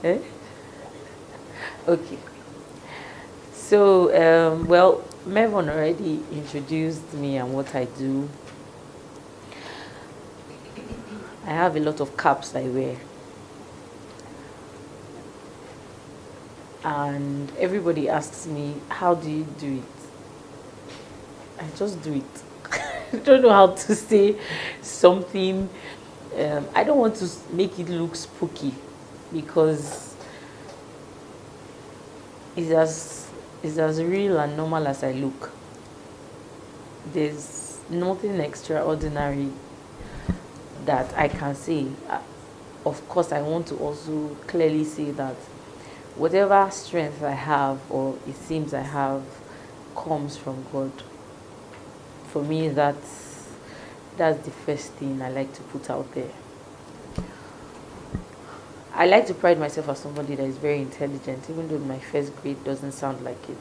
Eh? Okay. So, well, Mervyn already introduced me and what I do. I have a lot of caps I wear. And everybody asks me, how do you do it? I just do it. I don't know how to say something. I don't want to make it look spooky because it's as real and normal as I look. There's nothing extraordinary that I can say. Of course, I want to also clearly say that whatever strength I have, or it seems I have, comes from God. For me, that's the first thing I like to put out there. I like to pride myself as somebody that is very intelligent, even though my first grade doesn't sound like it.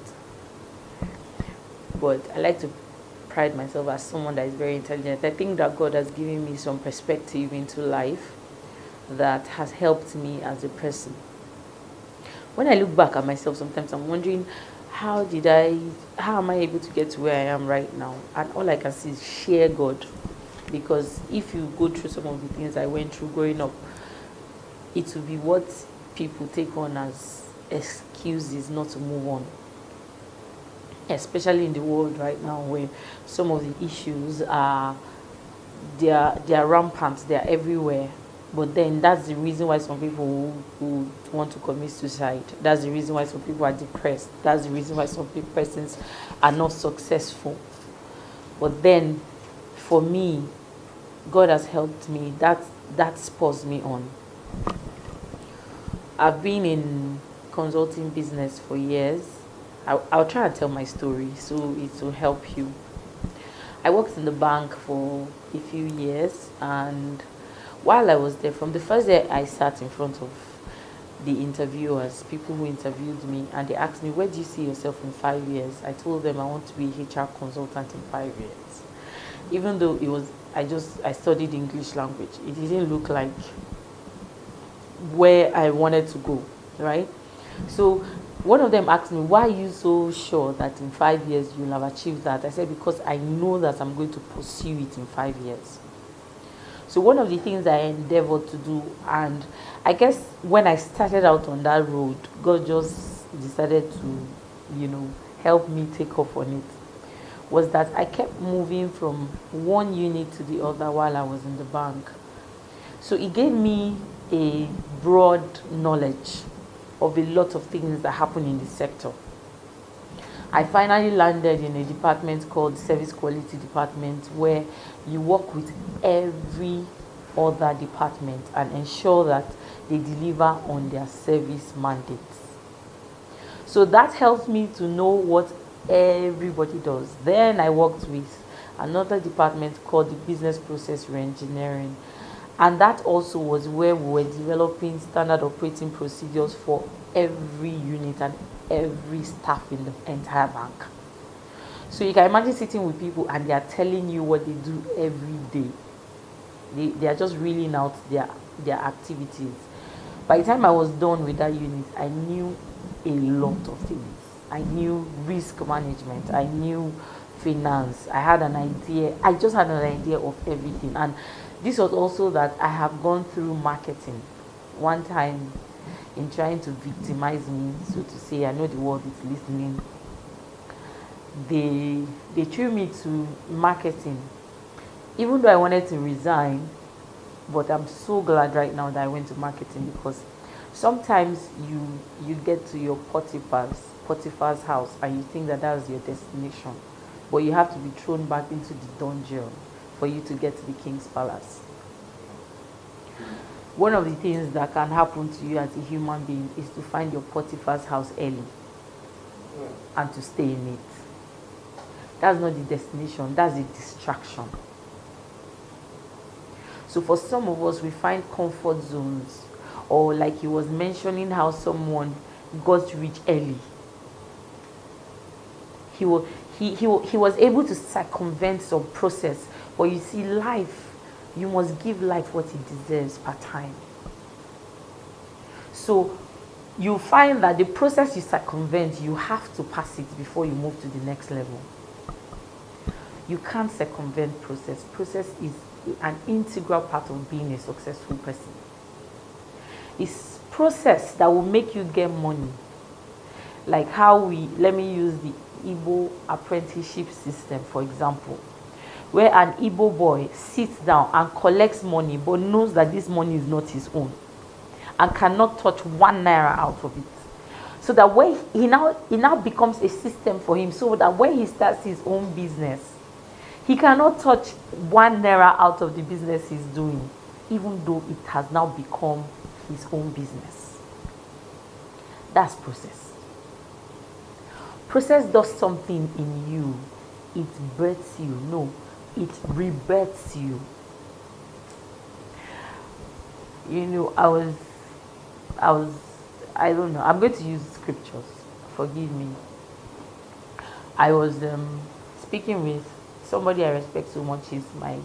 But I like to pride myself as someone that is very intelligent. I think that God has given me some perspective into life that has helped me as a person. When I look back at myself, sometimes I'm wondering, how am I able to get to where I am right now? And all I can see is sheer God. Because if you go through some of the things I went through growing up, it will be what people take on as excuses not to move on. Especially in the world right now, where some of the issues they are rampant, they are everywhere. But then that's the reason why some people who want to commit suicide. That's the reason why some people are depressed. That's the reason why some persons are not successful. But then, for me, God has helped me. That spurs me on. I've been in consulting business for years. I'll try and tell my story so it will help you. I worked in the bank for a few years, and while I was there, from the first day I sat in front of the interviewers, people who interviewed me, and they asked me, where do you see yourself in 5 years? I told them I want to be a HR consultant in 5 years. Even though I studied English language, it didn't look like where I wanted to go, right? So one of them asked me, why are you so sure that in 5 years you'll have achieved that? I said, because I know that I'm going to pursue it in 5 years. So one of the things I endeavored to do, and I guess when I started out on that road, God just decided to, help me take off on it, was that I kept moving from one unit to the other while I was in the bank. So it gave me a broad knowledge of a lot of things that happen in the sector. I finally landed in a department called Service Quality Department, where you work with every other department and ensure that they deliver on their service mandates. So that helps me to know what everybody does. Then I worked with another department called the Business Process Reengineering, and that also was where we were developing standard operating procedures for every unit and every staff in the entire bank. So you can imagine sitting with people and they are telling you what they do every day. They are just reeling out their activities. By the time I was done with that unit, I knew a lot of things. I knew risk management. I knew finance. I had an idea. I just had an idea of everything. And this was also that I have gone through marketing. One time, in trying to victimize me, so to say, I know the world is listening, they threw me to marketing. Even though I wanted to resign, but I'm so glad right now that I went to marketing, because sometimes you get to your Potiphar's house and you think that is your destination, but you have to be thrown back into the dungeon for you to get to the king's palace. One of the things that can happen to you as a human being is to find your Potiphar's house early and to stay in it. That's not the destination, that's the distraction. So for some of us, we find comfort zones, or like he was mentioning how someone got rich early. He was able to circumvent some process, but you see, life, you must give life what it deserves per time. So you find that the process you circumvent, you have to pass it before you move to the next level. You can't circumvent process. Process is an integral part of being a successful person. It's process that will make you get money. Like how let me use the Igbo apprenticeship system, for example, where an Igbo boy sits down and collects money but knows that this money is not his own and cannot touch 1 naira out of it. So that when he now becomes a system for him, so that when he starts his own business, he cannot touch 1 naira out of the business he's doing, even though it has now become his own business. That's process. Process does something in you. It births you. No, it rebirths you. You know, I don't know. I'm going to use scriptures. Forgive me. I was speaking with somebody I respect so much. He's my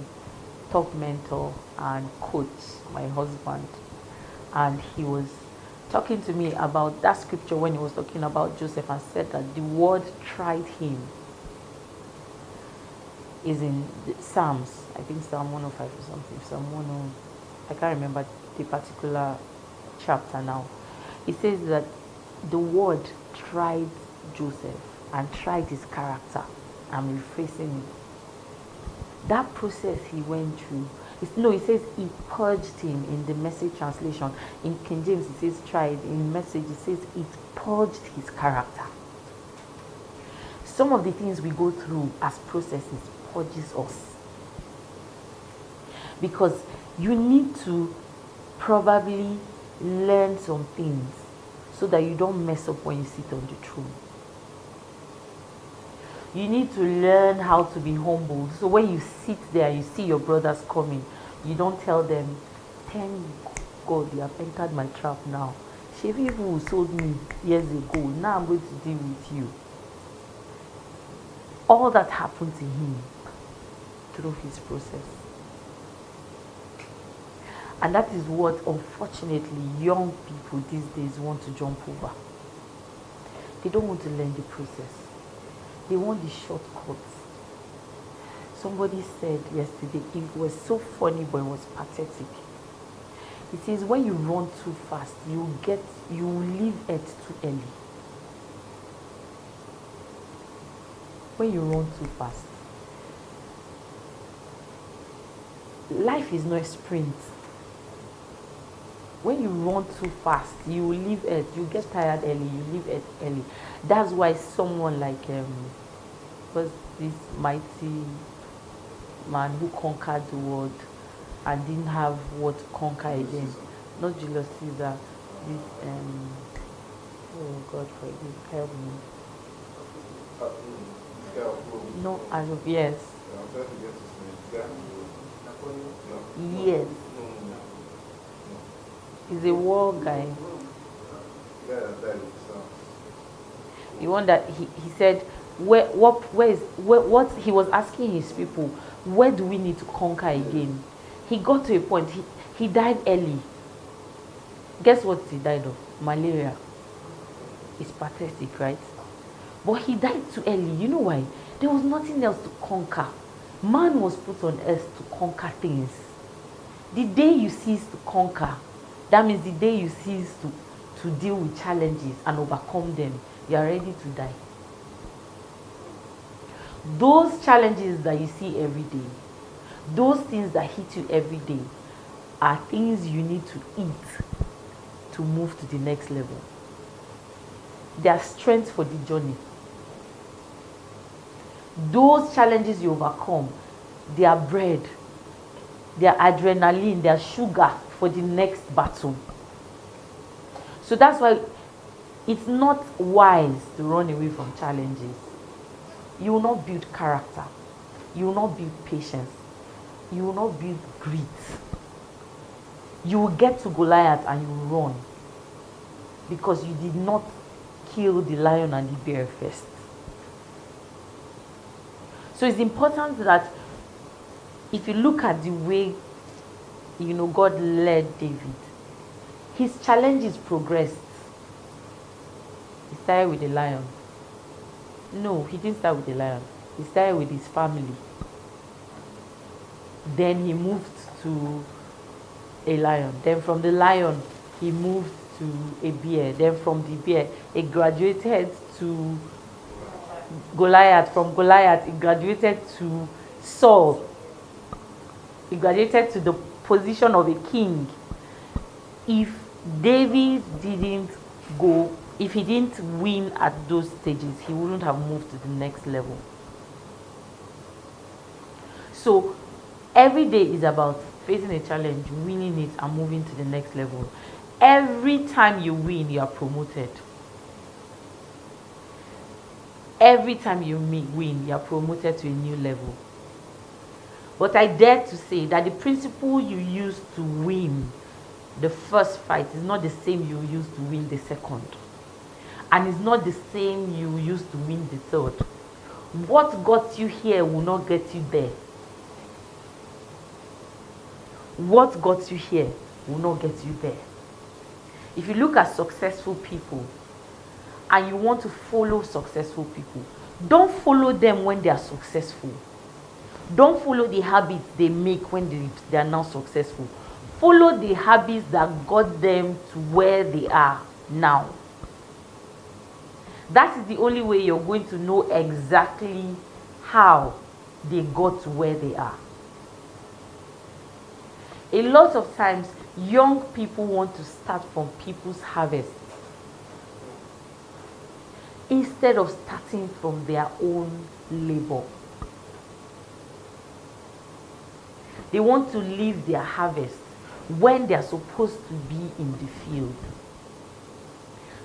top mentor and coach, my husband. And he was talking to me about that scripture when he was talking about Joseph and said that the word tried him is in Psalms. I think Psalm 105 or something. Psalm 105. I can't remember the particular chapter now. It says that the word tried Joseph and tried his character. I'm rephrasing it. That process he went through. It says he purged him in the Message translation. In King James it says tried. In Message it says it purged his character. Some of the things we go through as processes purges us. Because you need to probably learn some things so that you don't mess up when you sit on the throne. You need to learn how to be humble. So when you sit there, you see your brothers coming, you don't tell them, thank God you have entered my trap now. Shebi people who sold me years ago, now I'm going to deal with you. All that happened to him through his process. And that is what, unfortunately, young people these days want to jump over. They don't want to learn the process. They want the shortcuts. Somebody said yesterday, it was so funny, but it was pathetic. It says, when you run too fast, you leave it too early. When you run too fast. Life is not a sprint. When you run too fast, you leave it. You get tired early. You leave it early. That's why someone like was this mighty man who conquered the world and didn't have what to conquer again. Not Julius Caesar. This oh God, forgive, help me. No, as of yes. Yes. He's a war guy. The one that he said, what he was asking his people, where do we need to conquer again? He got to a point, he died early. Guess what he died of? Malaria. It's pathetic, right? But he died too early. You know why? There was nothing else to conquer. Man was put on earth to conquer things. The day you cease to conquer, that means the day you cease to deal with challenges and overcome them, you are ready to die. Those challenges that you see every day, those things that hit you every day, are things you need to eat to move to the next level. They are strength for the journey. Those challenges you overcome, they are bread, they are adrenaline, they are sugar for the next battle. So that's why it's not wise to run away from challenges. You will not build character. You will not build patience. You will not build grit. You will get to Goliath and you will run because you did not kill the lion and the bear first. So it's important that if you look at the way, God led David, his challenges progressed. started with the lion. No, he didn't start with the lion. He started with his family. Then he moved to a lion. Then from the lion, he moved to a bear. Then from the bear, he graduated to Goliath. From Goliath, he graduated to Saul. He graduated to the position of a king. If David didn't go, if he didn't win at those stages, he wouldn't have moved to the next level. So every day is about facing a challenge, winning it, and moving to the next level. Every time you win, you are promoted. Every time you win, you are promoted to a new level. But I dare to say that the principle you use to win the first fight is not the same you use to win the second. And it's not the same you use to win the third. What got you here will not get you there. What got you here will not get you there. If you look at successful people and you want to follow successful people, don't follow them when they are successful. Don't follow the habits they make when they are now successful. Follow the habits that got them to where they are now. That is the only way you're going to know exactly how they got to where they are. A lot of times, young people want to start from people's harvest instead of starting from their own labor. They want to leave their harvest when they are supposed to be in the field.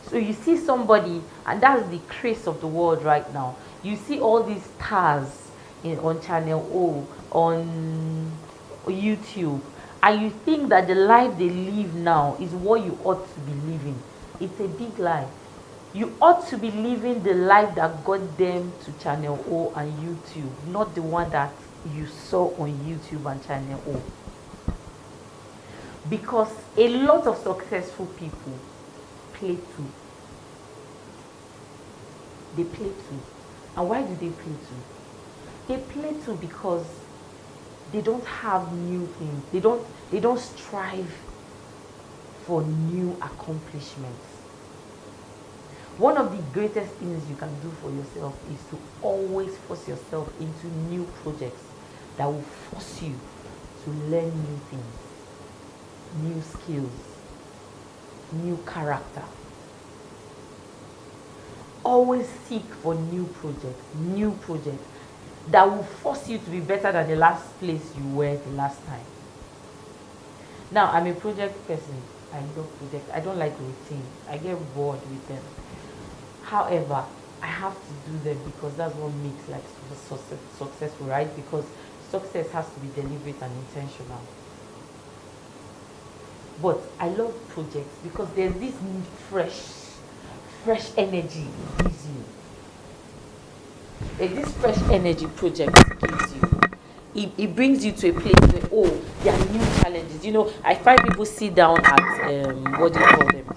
So you see somebody, and that's the craze of the world right now. You see all these stars on Channel O, on YouTube, and you think that the life they live now is what you ought to be living. It's a big lie. You ought to be living the life that got them to Channel O and YouTube, not the one that you saw on YouTube and Channel O. Because a lot of successful people play too. They play too. And why do they play too? They play too because they don't have new things. They don't strive for new accomplishments. One of the greatest things you can do for yourself is to always force yourself into new projects that will force you to learn new things, new skills, new character. Always seek for new projects that will force you to be better than the last place you were the last time. Now, I'm a project person. I love projects. I don't like routine. I get bored with them. However, I have to do them because that's what makes life successful, right? Because success has to be deliberate and intentional. But I love projects because there's this fresh energy it gives you. Like this fresh energy project gives you. It brings you to a place where, oh, there are new challenges. You know, I find people sit down at what do you call them?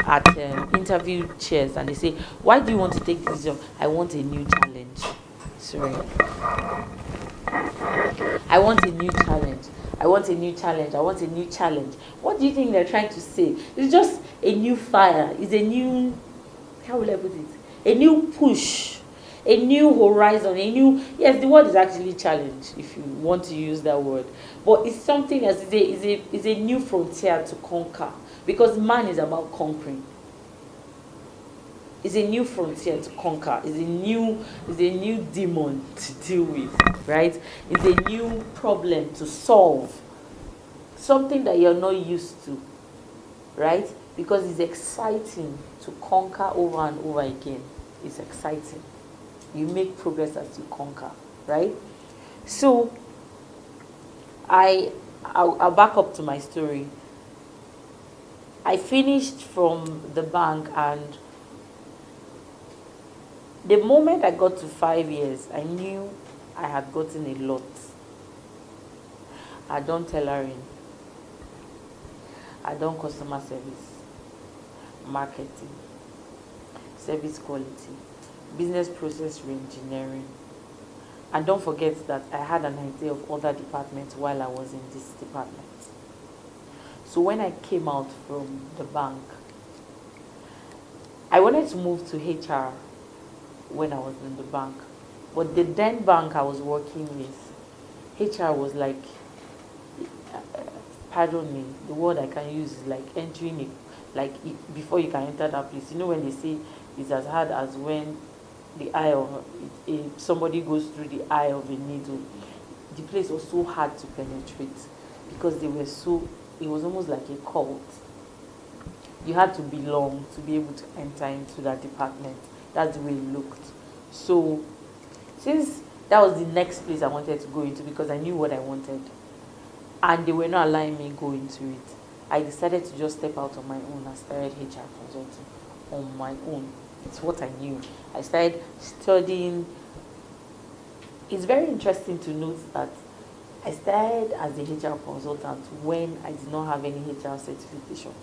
At interview chairs, and they say, why do you want to take this job? I want a new challenge. Sorry. I want a new challenge. I want a new challenge. I want a new challenge. What do you think they're trying to say? It's just a new fire. It's a new, how will I put it? A new push. A new horizon. Yes, the word is actually challenge, if you want to use that word. But it's something as is a new frontier to conquer. Because man is about conquering. It's a new frontier to conquer. It's a new demon to deal with, right? It's a new problem to solve. Something that you're not used to, right? Because it's exciting to conquer over and over again. It's exciting. You make progress as you conquer, right? So, I'll back up to my story. I finished from the bank, and the moment I got to 5 years, I knew I had gotten a lot. I done tailoring. I done customer service, marketing, service quality, business process reengineering. And don't forget that I had an idea of other departments while I was in this department. So when I came out from the bank, I wanted to move to HR when I was in the bank. But the then bank I was working with, HR was like, pardon me, the word I can use is like entering it, like before you can enter that place. You know when they say it's as hard as when the eye of somebody goes through the eye of a needle. The place was so hard to penetrate because they were so, it was almost like a cult. You had to belong to be able to enter into that department. That's the way it looked. So since that was the next place I wanted to go into because I knew what I wanted and they were not allowing me go into it, I decided to just step out on my own and started HR consulting on my own. It's what I knew. I started studying. It's very interesting to note that I started as a HR consultant when I did not have any HR certification.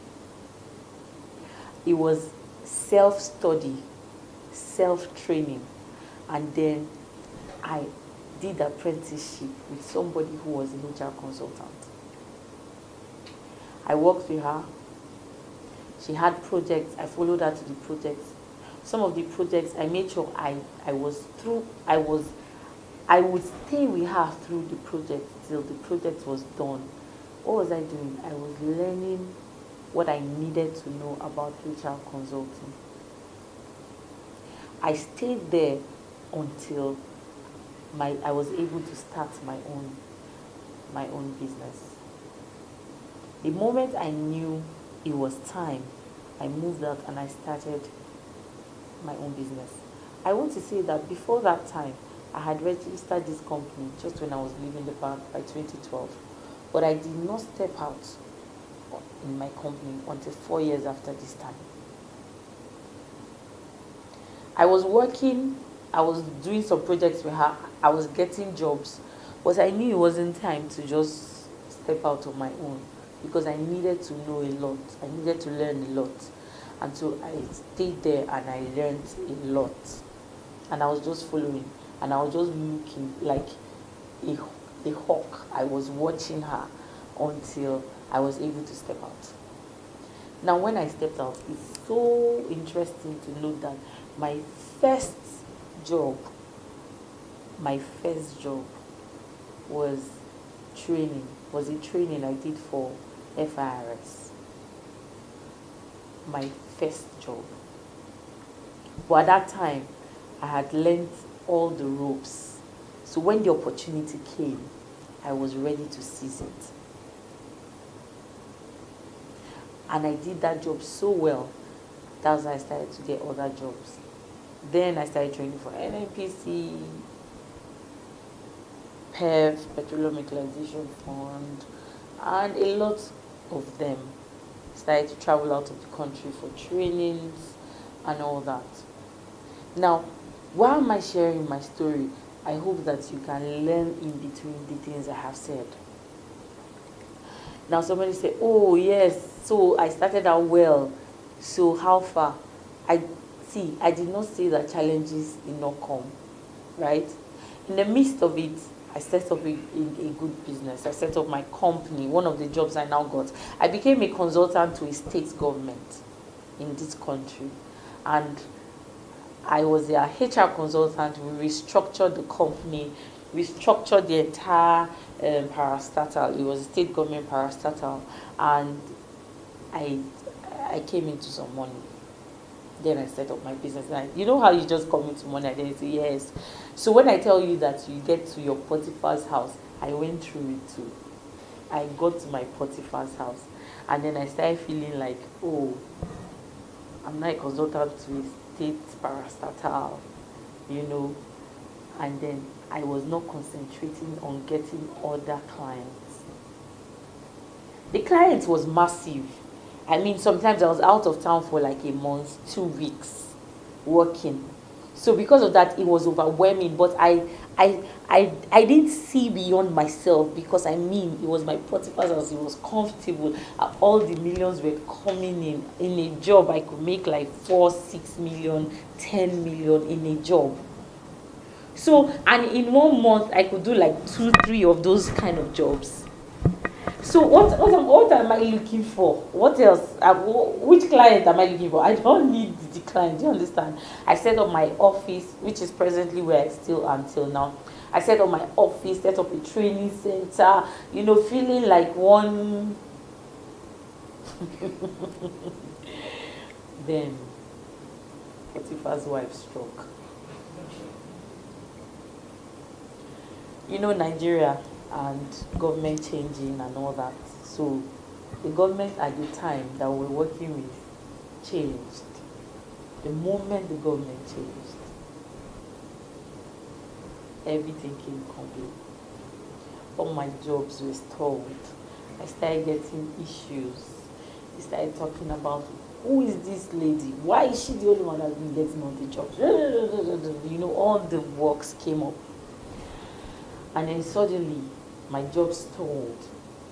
It was self-study, self-training, and then I did apprenticeship with somebody who was an HR consultant. I worked with her. She had projects. I followed her to the projects. Some of the projects I made sure I would stay with her through the project till the project was done. What was I doing? I was learning what I needed to know about HR consulting. I stayed there until I was able to start my own business. The moment I knew it was time, I moved out and I started my own business. I want to say that before that time, I had registered this company just when I was leaving the bank by 2012. But I did not step out in my company until 4 years after this time. I was working, I was doing some projects with her, I was getting jobs, but I knew it wasn't time to just step out on my own because I needed to know a lot. I needed to learn a lot. And so I stayed there and I learned a lot. And I was just following. And I was just looking like a hawk. I was watching her until I was able to step out. Now when I stepped out, it's so interesting to note that my first job was a training I did for FIRS. My first job. But at that time, I had learned all the ropes. So when the opportunity came, I was ready to seize it. And I did that job so well, that's why I started to get other jobs. Then I started training for NNPC, PEF, Petroleum Equalization Fund, and a lot of them. Started to travel out of the country for trainings and all that. Now, why am I sharing my story? I hope that you can learn in between the things I have said. Now somebody say, oh yes, so I started out well, so how far? I did not say that challenges did not come, right? In the midst of it, I set up a good business. I set up my company, one of the jobs I now got. I became a consultant to a state government in this country. And I was their HR consultant. We restructured the company, restructured the entire parastatal. It was a state government parastatal. And I came into some money. Then I set up my business. And you know how you just come into money and then you say yes. So when I tell you that you get to your Potiphar's house, I went through it too. I got to my Potiphar's house. And then I started feeling like, oh, I'm not a consultant to a state parastatal, you know. And then I was not concentrating on getting other clients. The client was massive. I mean, sometimes I was out of town for like a month, 2 weeks, working. So because of that, it was overwhelming. But I didn't see beyond myself, because I mean, it was my Potiphar's house. It was comfortable. All the millions were coming in a job. I could make like 4, 6 million, 10 million in a job. So, and in 1 month, I could do like 2, 3 of those kind of jobs. So what am I looking for? What else? Which client am I looking for? I don't need the client. Do you understand? I set up my office, which is presently where I still am till now. I set up my office, set up a training center. Feeling like one. Then, Potiphar's wife struck. Nigeria and government changing and all that. So the government at the time that we were working with changed. The moment the government changed, everything came complete. All my jobs were stalled. I started getting issues. They started talking about, who is this lady? Why is she the only one that's been getting all the jobs? All the works came up. And then suddenly, my job stalled.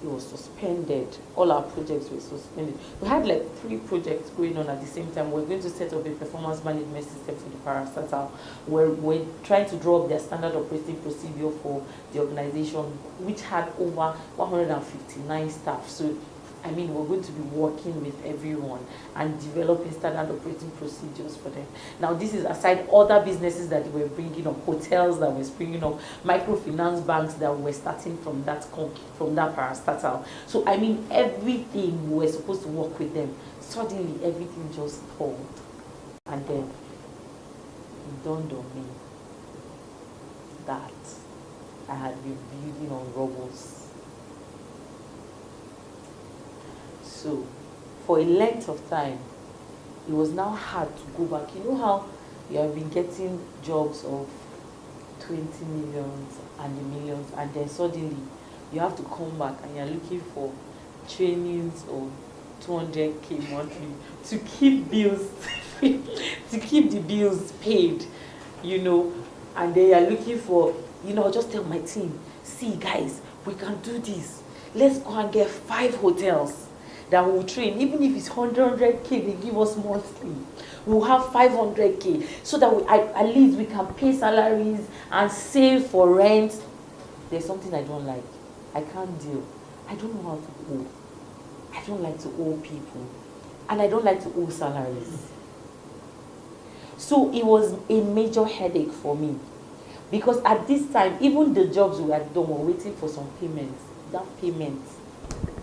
It was suspended. All our projects were suspended. We had like 3 projects going on at the same time. We're going to set up a performance management system for the parastatal. We're trying to draw up their standard operating procedure for the organization, which had over 159 staff. So, we're going to be working with everyone and developing standard operating procedures for them. Now, this is aside other businesses that we're bringing up, hotels that we're springing up, microfinance banks that we're starting from that parastatal. So, everything we were supposed to work with them. Suddenly, everything just stalled. And then, it dawned on me that I had been building on rubbles. So, for a length of time, it was now hard to go back. You know how you have been getting jobs of 20 millions and the millions, and then suddenly you have to come back and you're looking for trainings of 200k monthly to keep bills, to keep the bills paid, and then you're looking for, just tell my team, see guys, we can do this. Let's go and get 5 hotels that will train, even if it's 100k they give us monthly, we'll have 500k, so that at least we can pay salaries and save for rent. There's something I don't like. I can't deal. I don't know how to owe. I don't like to owe people, and I don't like to owe salaries. So it was a major headache for me, because at this time, even the jobs we had done were waiting for some payments. That payment,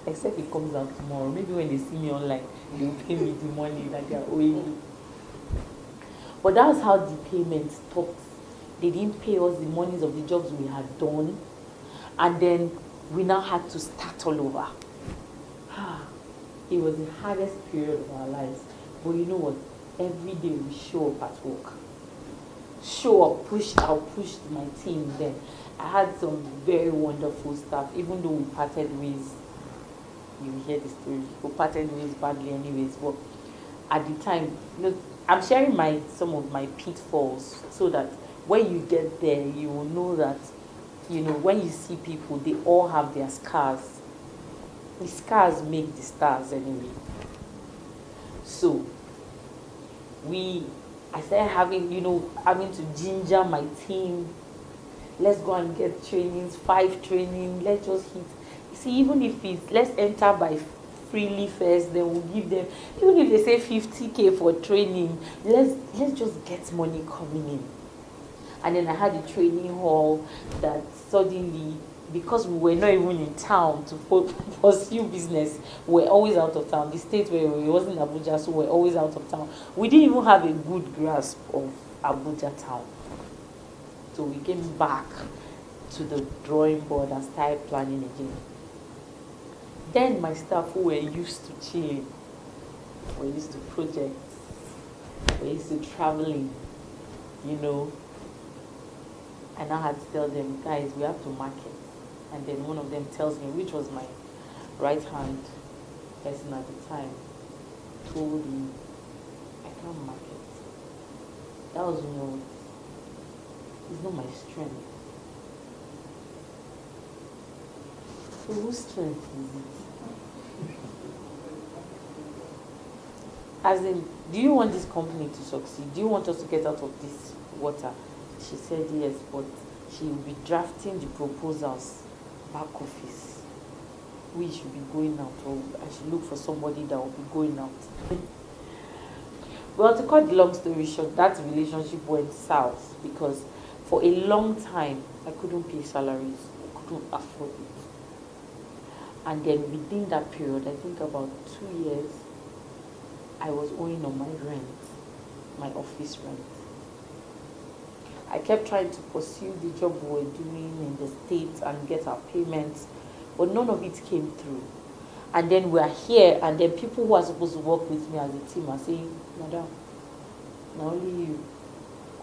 except it comes out tomorrow. Maybe when they see me online, they'll pay me the money that they're owing me. But that's how the payment stopped. They didn't pay us the monies of the jobs we had done. And then we now had to start all over. It was the hardest period of our lives. But you know what? Every day we show up at work. Show up, I'll push my team then. I had some very wonderful staff, even though we parted ways. You will hear the story. We parted ways badly anyways, but at the time, I'm sharing some of my pitfalls, so that when you get there, you will know that, when you see people, they all have their scars. The scars make the stars anyway. So, I started having to ginger my team. Let's go and get trainings, 5 training, let's just hit. See, even if it's, let's enter by freely first, then we'll give them, even if they say 50k for training, let's just get money coming in. And then I had a training hall that suddenly, because we were not even in town to pursue business, we were always out of town. The state where we wasn't Abuja, so we were always out of town. We didn't even have a good grasp of Abuja town. So we came back to the drawing board and started planning again. Then my staff, who were used to chilling, were used to projects, were used to traveling, and I had to tell them, guys, we have to market. And then one of them tells me, which was my right-hand person at the time, told me, I can't market. That was not, it's not my strength. So whose strength is it? As in, do you want this company to succeed? Do you want us to get out of this water? She said yes, but she will be drafting the proposals back office. We should be going out, or I should look for somebody that will be going out. Well, to cut the long story short, that relationship went south because for a long time I couldn't pay salaries, I couldn't afford it. And then within that period, I think about 2 years, I was owing on my rent, my office rent. I kept trying to pursue the job we were doing in the States and get our payments, but none of it came through. And then we're here, and then people who are supposed to work with me as a team are saying, Madam, now only you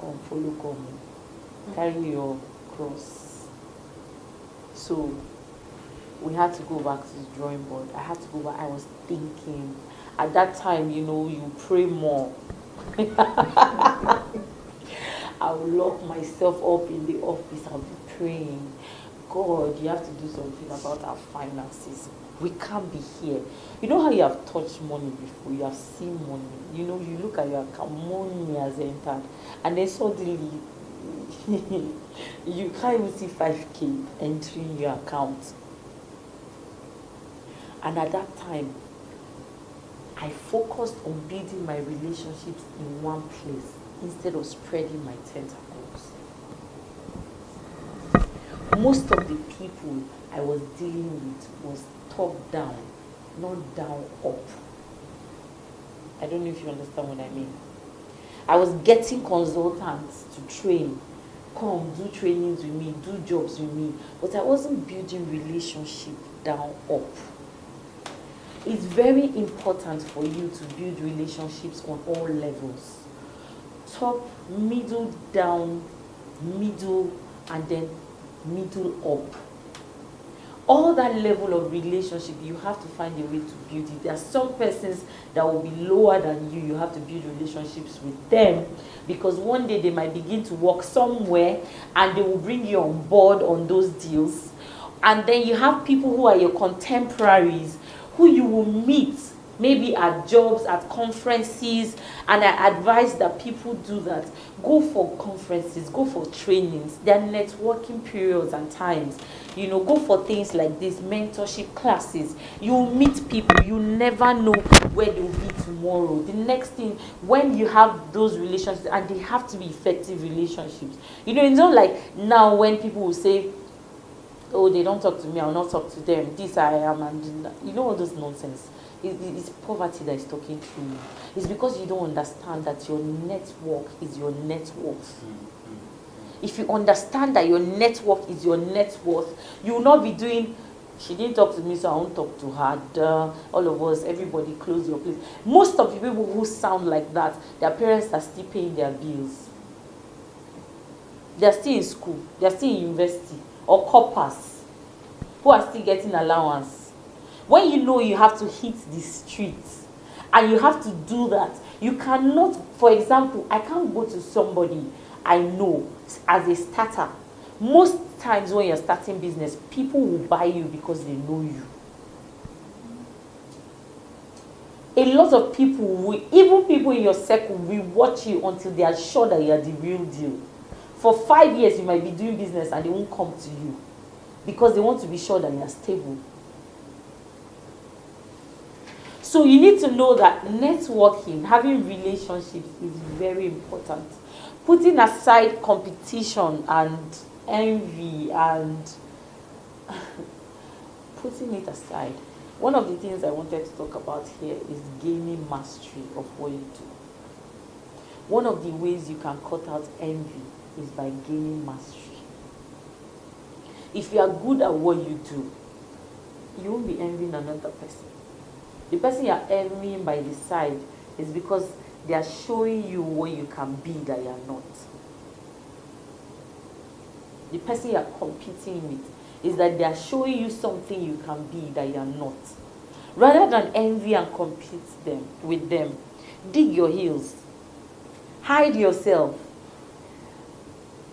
come, come, carry your cross. So we had to go back to the drawing board. I had to go back. I was thinking, at that time, you pray more. I will lock myself up in the office. I'll be praying, God, you have to do something about our finances. We can't be here. You know how you have touched money before, you have seen money. You look at your account, money has entered. And then suddenly, you can't even see 5K entering your account. And at that time, I focused on building my relationships in one place instead of spreading my tentacles. Most of the people I was dealing with was top down, not down up. I don't know if you understand what I mean. I was getting consultants to train. Come, do trainings with me, do jobs with me. But I wasn't building relationship down up. It's very important for you to build relationships on all levels. Top, middle, down, middle, and then middle up. All that level of relationship, you have to find a way to build it. There are some persons that will be lower than you. You have to build relationships with them because one day they might begin to work somewhere and they will bring you on board on those deals. And then you have people who are your contemporaries who you will meet maybe at jobs, at conferences, and I advise that people do that. Go for conferences, go for trainings. There are networking periods and times. Go for things like this, mentorship classes. You meet people, you never know where they'll be tomorrow. The next thing, when you have those relationships, and they have to be effective relationships. It's not like now when people will say, oh, they don't talk to me, I'll not talk to them. This I am, and all this nonsense. It's poverty that is talking to you. It's because you don't understand that your network is your net worth. If you understand that your network is your net worth, you will not be doing, she didn't talk to me, so I won't talk to her. Duh. All of us, everybody close your place. Most of the people who sound like that, their parents are still paying their bills. They're still in school. They're still in university. Or coppers who are still getting allowance. When you have to hit the streets and you have to do that, you cannot, for example, I can't go to somebody I know as a starter. Most times when you're starting business, people will buy you because they know you. A lot of people, even people in your circle, will watch you until they are sure that you are the real deal. For 5 years, you might be doing business and they won't come to you because they want to be sure that you are stable. So you need to know that networking, having relationships is very important. Putting aside competition and envy and putting it aside. One of the things I wanted to talk about here is gaining mastery of what you do. One of the ways you can cut out envy is by gaining mastery. If you are good at what you do, you won't be envying another person. The person you are envying by the side is because they are showing you what you can be that you are not. The person you are competing with is that they are showing you something you can be that you are not. Rather than envy and compete with them, dig your heels. Hide yourself.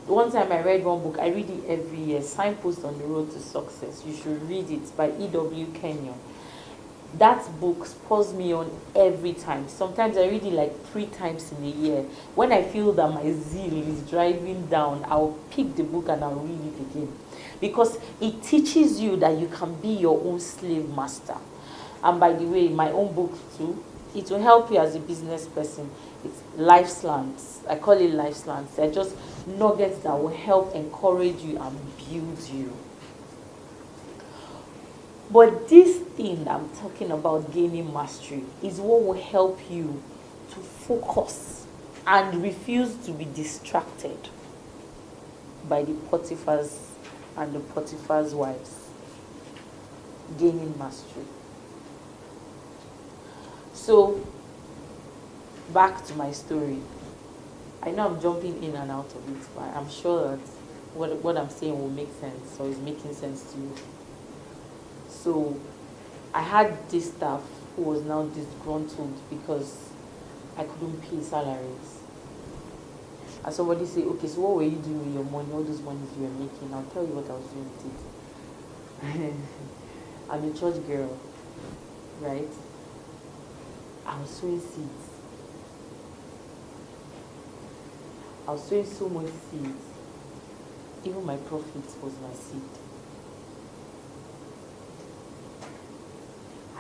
One time I read one book, I read it every year, Signpost on the Road to Success. You should read it, by E.W. Kenyon. That book spurs me on every time. Sometimes I read it like 3 times in a year. When I feel that my zeal is driving down, I'll pick the book and I'll read it again. Because it teaches you that you can be your own slave master. And by the way, my own book too, it will help you as a business person. It's life slants. I call it life slants. They're just nuggets that will help encourage you and build you. But this thing that I'm talking about, gaining mastery, is what will help you to focus and refuse to be distracted by the Potiphars and the Potiphar's wives. Gaining mastery. So, back to my story. I know I'm jumping in and out of it, but I'm sure that what I'm saying will make sense, or is making sense to you. So, I had this staff who was now disgruntled because I couldn't pay salaries. And somebody said, okay, so what were you doing with your money, all those monies you were making? I'll tell you what I was doing with it. I'm a church girl, right? I was sowing seeds. I was sowing so much seeds. Even my profits was my seed.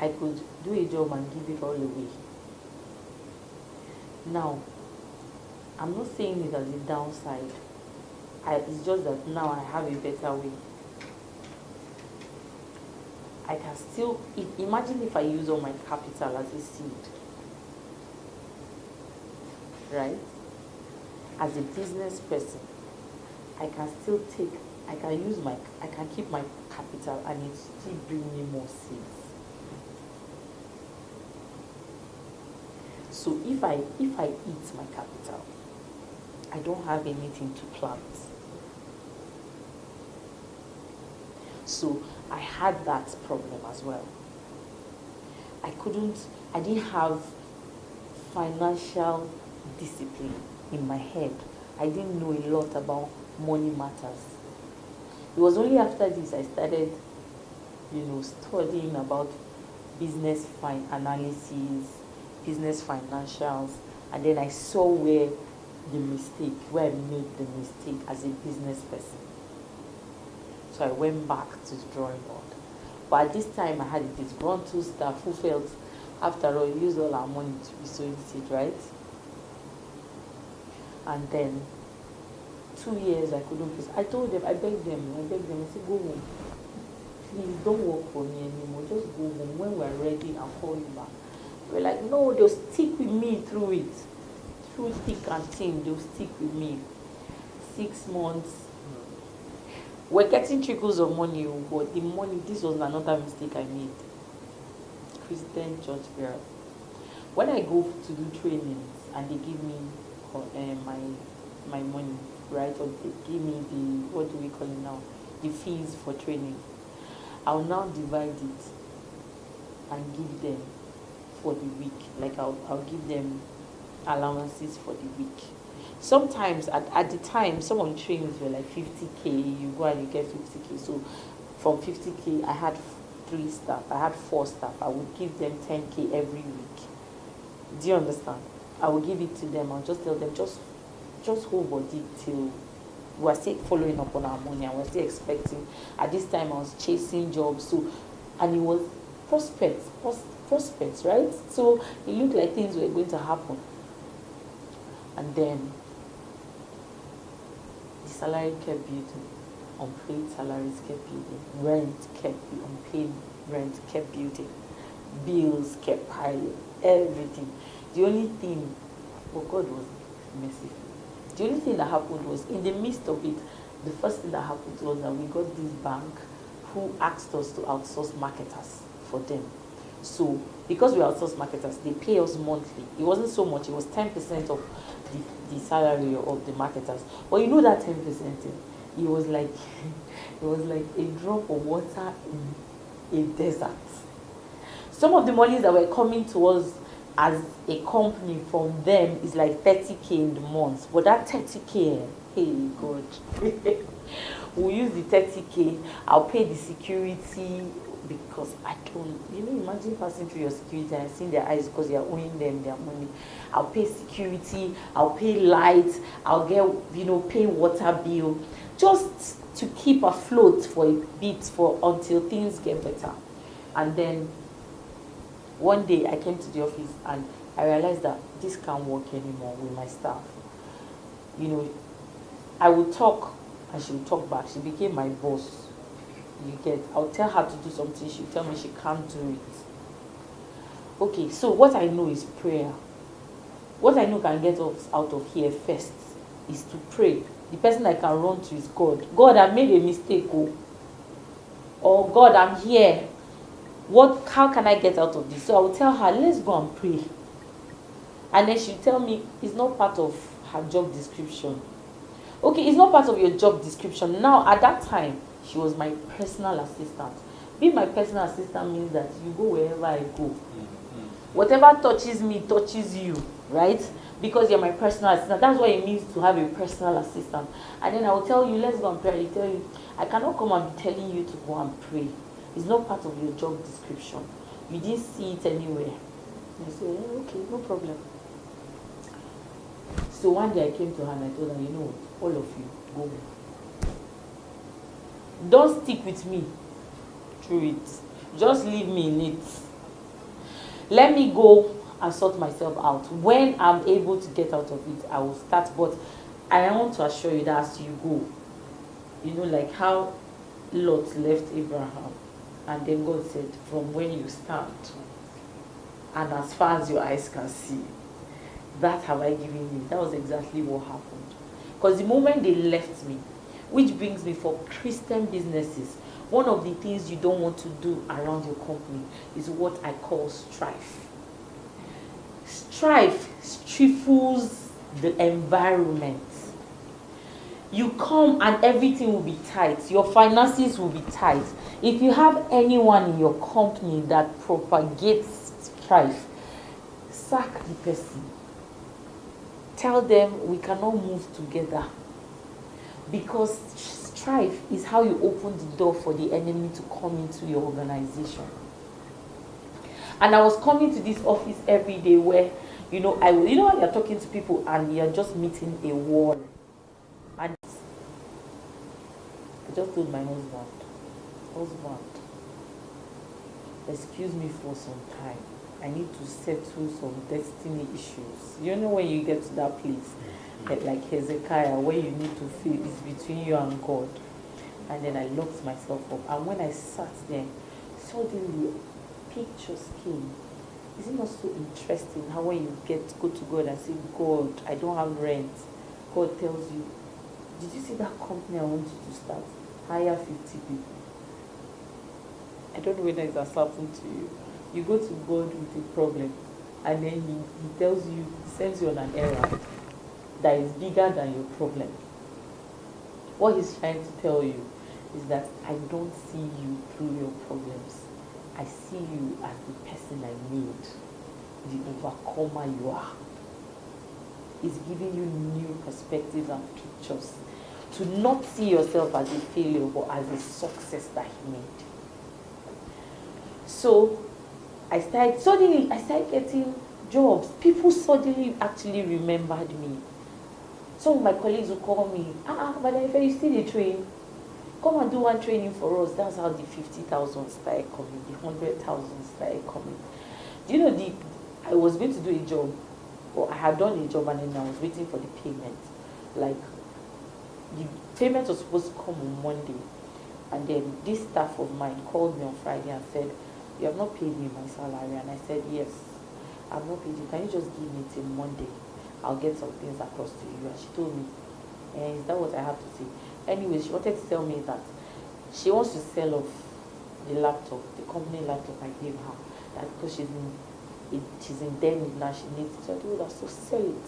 I could do a job and give it all away. Now, I'm not saying it as a downside. It's just that now I have a better way. I can still, imagine if I use all my capital as a seed, right? As a business person, I can still I can keep my capital and it still bring me more seeds. So if I eat my capital, I don't have anything to plant. So I had that problem as well. I didn't have financial discipline in my head. I didn't know a lot about money matters. It was only after this I started, studying about business analysis, business financials, and then I saw where I made the mistake as a business person. So I went back to the drawing board. But at this time I had a disgruntled staff who felt, after all, we used all our money to be sowing seed, right? And then 2 years I couldn't pay. I told them, I begged them, I said, go home. Please don't work for me anymore. Just go home. When we're ready, I'll call you back. They were like, no, they'll stick with me through it. Through thick and thin, they'll stick with me. 6 months. We're getting trickles of money, but the money, this was another mistake I made. Christian church girl. When I go to do trainings and they give me my money, right, or they give me the, what do we call it now, the fees for training, I'll now divide it and give them for the week. Like I'll give them allowances for the week. Sometimes at the time, some of the trainings were like 50K, you go and you get 50K. So from 50K, I had 3 staff, I had 4 staff. I would give them 10K every week. Do you understand? I will give it to them. I'll just tell them, just hold body till we're still following up on our money and we're still expecting. At this time, I was chasing jobs. So, and it was prospects, right? So it looked like things were going to happen. And then the salary kept building. Unpaid salaries kept building. Unpaid rent kept building. Bills kept piling. Everything. The only thing, God was merciful. The only thing that happened was, in the midst of it, the first thing that happened was that we got this bank who asked us to outsource marketers for them. So, because we outsource marketers, they pay us monthly. It wasn't so much, it was 10% of the salary of the marketers. But you know that 10%, it was like a drop of water in a desert. Some of the monies that were coming to us, as a company from them is like 30K in the month. But that 30K, hey God, we'll use the 30K, I'll pay the security because I don't, imagine passing through your security and seeing their eyes because you're owing them their money. I'll pay security, I'll pay lights, I'll get, pay water bill, just to keep afloat for a bit until things get better. And then one day I came to the office and I realized that this can't work anymore with my staff. I would talk and she would talk back. She became my boss. I'll tell her to do something, she'll tell me she can't do it. Okay, so what I know is prayer. What I know can get us out of here first is to pray. The person I can run to is God. God, I made a mistake. Or God, I'm here. How can I get out of this? So I will tell her, let's go and pray. And then she'll tell me it's not part of her job description. Okay, it's not part of your job description. Now, at that time, she was my personal assistant. Being my personal assistant means that you go wherever I go. Whatever touches me, touches you, right? Because you're my personal assistant. That's what it means to have a personal assistant. And then I will tell you, let's go and pray. I will tell you, I cannot come and be telling you to go and pray. It's not part of your job description. You didn't see it anywhere. I say, okay, no problem. So one day I came to her and I told her, all of you, go. Don't stick with me through it. Just leave me in it. Let me go and sort myself out. When I'm able to get out of it, I will start. But I want to assure you that as you go, like how Lot left Abraham. And then God said, from when you stand, and as far as your eyes can see, that have I given you. That was exactly what happened. Because the moment they left me, which brings me for Christian businesses, one of the things you don't want to do around your company is what I call strife. Strife stifles the environment. You come and everything will be tight. Your finances will be tight. If you have anyone in your company that propagates strife, sack the person. Tell them we cannot move together. Because strife is how you open the door for the enemy to come into your organization. And I was coming to this office every day where, when you're talking to people and you're just meeting a wall. And I just told my husband, excuse me for some time. I need to settle some destiny issues. When you get to that place, like Hezekiah, where you need to feel it's between you and God. And then I locked myself up. And when I sat there, suddenly pictures came. Is it not so interesting how when you go to God and say, God, I don't have rent, God tells you, did you see that company I want you to start? Hire 50 people. I don't know whether it has happened to you. You go to God with a problem, and then he tells you, he sends you on an errand that is bigger than your problem. What he's trying to tell you is that I don't see you through your problems. I see you as the person I made, the overcomer you are. He's giving you new perspectives and pictures to not see yourself as a failure, but as a success that he made. So I started getting jobs. People suddenly actually remembered me. Some of my colleagues would call me, Madam Ife, you still a train? Come and do one training for us. That's how the 50,000 started coming, the 100,000 started coming. Do you know, I was going to do a job, or I had done a job and then I was waiting for the payment. Like, the payment was supposed to come on Monday. And then this staff of mine called me on Friday and said, you have not paid me my salary. And I said, yes, I've not paid you. Can you just give me till Monday? I'll get some things across to you. And she told me, is that what I have to say? Anyway, she wanted to tell me that she wants to sell off the laptop, the company laptop I gave her. That because she's in debt now, she needs it. So I told her, so sell it.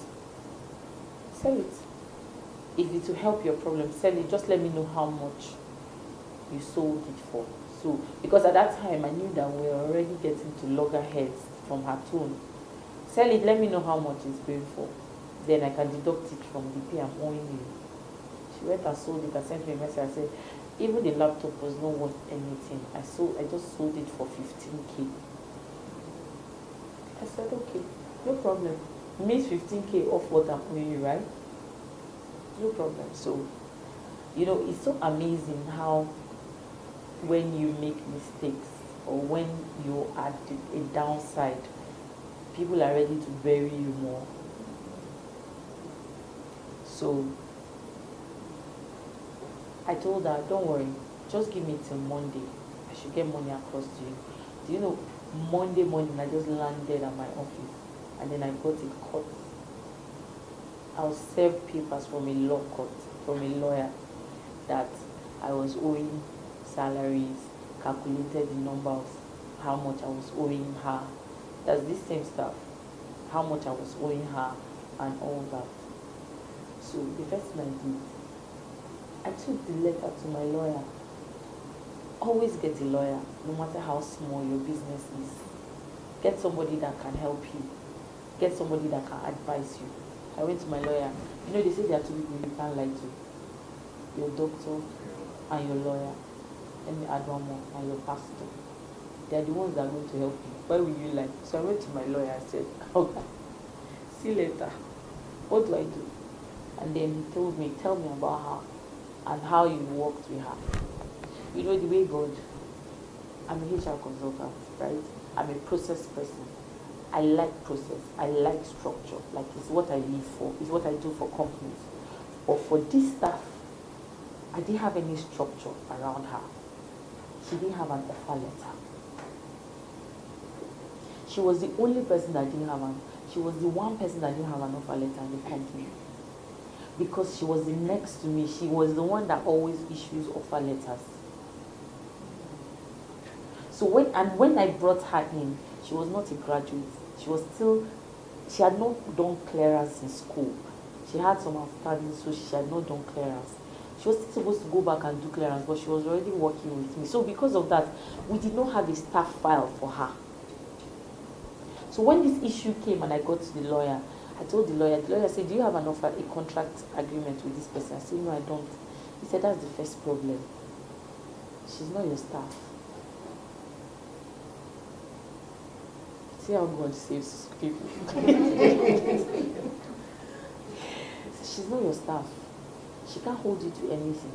Sell it. If it will help your problem, sell it. Just let me know how much you sold it for. So, because at that time I knew that we were already getting to loggerheads from her tone. Sell it, let me know how much it's going for. Then I can deduct it from the pay I'm owing you. She went and sold it and sent me a message. I said, even the laptop was not worth anything. I just sold it for 15K. I said, okay, no problem. It means 15K off what I'm owing you, right? No problem. So, you know, it's so amazing how when you make mistakes or when you are at a downside, people are ready to bury you more. So I told her, don't worry, just give me till Monday. I should get money across to you. Do you know, Monday morning I just landed at my office and then I got a cut. I was served papers from a law court, from a lawyer, that I was owing salaries, calculated the numbers, how much I was owing her. That's this same stuff, how much I was owing her and all that. So the first thing I did, I took the letter to my lawyer. Always get a lawyer, no matter how small your business is. Get somebody that can help you. Get somebody that can advise you. I went to my lawyer. You know, they say there are two people you can't lie to. Your doctor and your lawyer. Let me add one more, and your pastor. They are the ones that are going to help you. Why will you lie? So I went to my lawyer and said, okay, see you later. What do I do? And then he told me, tell me about her and how you worked with her. You know the way God, I'm a HR consultant, right? I'm a process person. I like process. I like structure. Like, it's what I live for. It's what I do for companies. But for this stuff, I didn't have any structure around her. She didn't have an offer letter. She was the only person that didn't have one. She was the one person that didn't have an offer letter in the company. Because she was the next to me. She was the one that always issues offer letters. So when I brought her in, she was not a graduate. She had not done clearance in school. She had some outstanding, so she had not done clearance. She was still supposed to go back and do clearance, but she was already working with me. So because of that, we did not have a staff file for her. So when this issue came and I got to the lawyer, I told the lawyer said, do you have an offer, a contract agreement with this person? I said, no, I don't. He said, that's the first problem. She's not your staff. See how God saves people. She's not your staff. She can't hold you to anything.